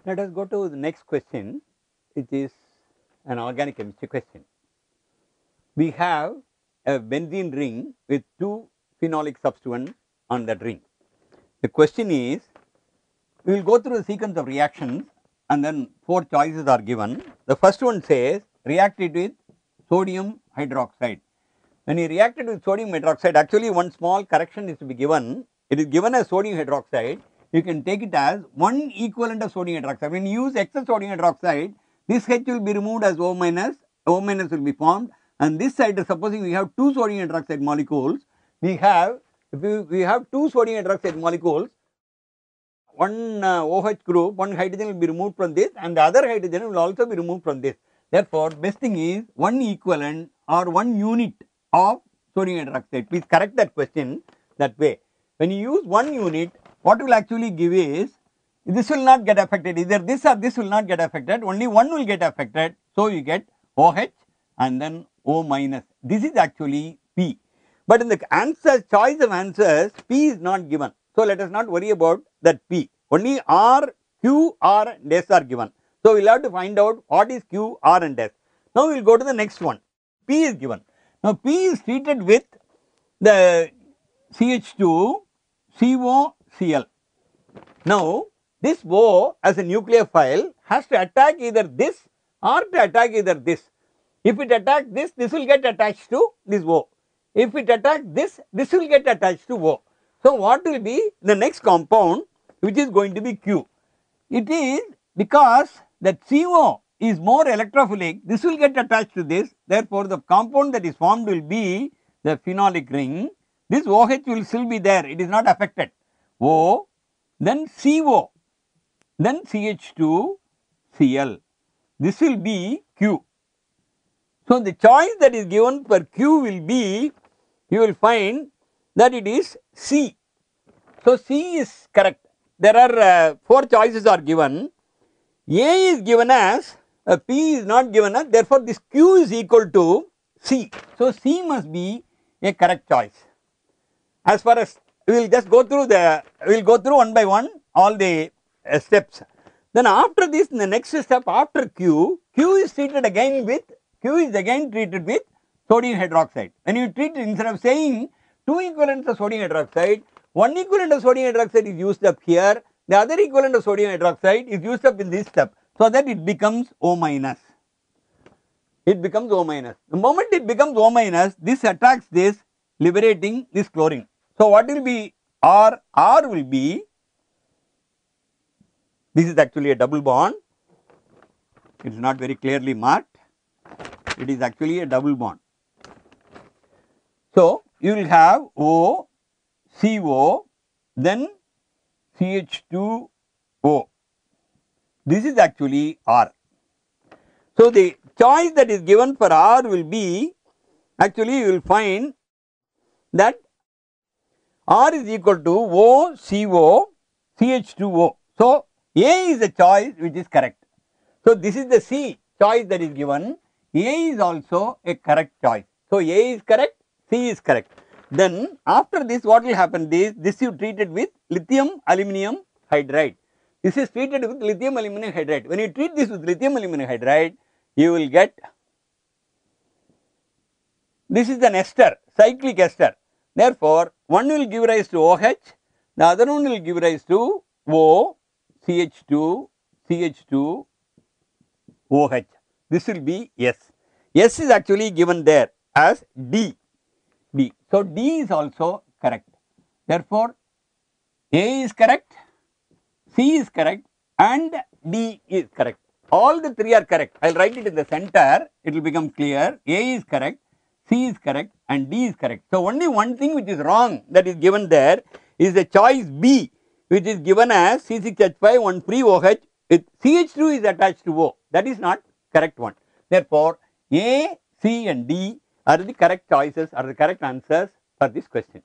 Let us go to the next question, which is an organic chemistry question. We have a benzene ring with two phenolic substituents on that ring. The question is, we will go through a sequence of reactions and then 4 choices are given. The first one says react it with sodium hydroxide. When you react it with sodium hydroxide, actually one small correction is to be given. It is given as sodium hydroxide. You can take it as 1 equivalent of sodium hydroxide. When you use excess sodium hydroxide, this H will be removed as O minus will be formed, and this side, supposing we have 2 sodium hydroxide molecules, we have 2 sodium hydroxide molecules, one OH group, one hydrogen will be removed from this and the other hydrogen will also be removed from this. Therefore, best thing is 1 equivalent or 1 unit of sodium hydroxide. Please correct that question that way. When you use 1 unit, what will actually give is, this will not get affected, either this or this will not get affected, only one will get affected. So, you get OH and then O minus. This is actually P. But in the answer, choice of answers, P is not given. So, let us not worry about that P. Only R, Q, R and S are given. So, we will have to find out what is Q, R and S. Now, we will go to the next one. P is given. Now, P is treated with the CH2, CO, Cl. Now, this O as a nucleophile has to attack either this or to attack either this. If it attacks this, this will get attached to this O. If it attacks this, this will get attached to O. So, what will be the next compound which is going to be Q? It is because that CO is more electrophilic, this will get attached to this. Therefore, the compound that is formed will be the phenolic ring. This OH will still be there, it is not affected. O, then CO, then CH2, Cl. This will be Q. So, the choice that is given for Q will be, you will find that it is C. So, C is correct. There are 4 choices are given. A is given as, P is not given as, therefore, this Q is equal to C. So, C must be a correct choice. As far as we will just go through one by one all the steps. Then after this, in the next step after Q is treated again with, treated with sodium hydroxide. When you treat it, instead of saying 2 equivalents of sodium hydroxide, 1 equivalent of sodium hydroxide is used up here, the other equivalent of sodium hydroxide is used up in this step, so that it becomes O minus. It becomes O minus. The moment it becomes O minus, this attracts this, liberating this chlorine. So, what will be R? R will be, this is actually a double bond, it is not very clearly marked, it is actually a double bond. So, you will have O, CO, then CH2O. This is actually R. So, the choice that is given for R will be, actually you will find that R is equal to O, CO, CH2O. So, A is the choice which is correct. So, this is the C choice that is given. A is also a correct choice. So, A is correct, C is correct. Then after this, what will happen is, this you treated with lithium aluminum hydride. This is treated with lithium aluminum hydride. When you treat this with lithium aluminum hydride, you will get, this is an ester, cyclic ester. Therefore, one will give rise to OH, the other one will give rise to O, CH2, CH2, OH. This will be S. S is actually given there as D. D. So, D is also correct. Therefore, A is correct, C is correct and D is correct. All the 3 are correct. I will write it in the center, it will become clear. A is correct, C is correct and D is correct. So, only one thing which is wrong that is given there is the choice B, which is given as C6H5 one free OH with CH2 is attached to O. That is not correct one. Therefore, A, C and D are the correct choices, are the correct answers for this question.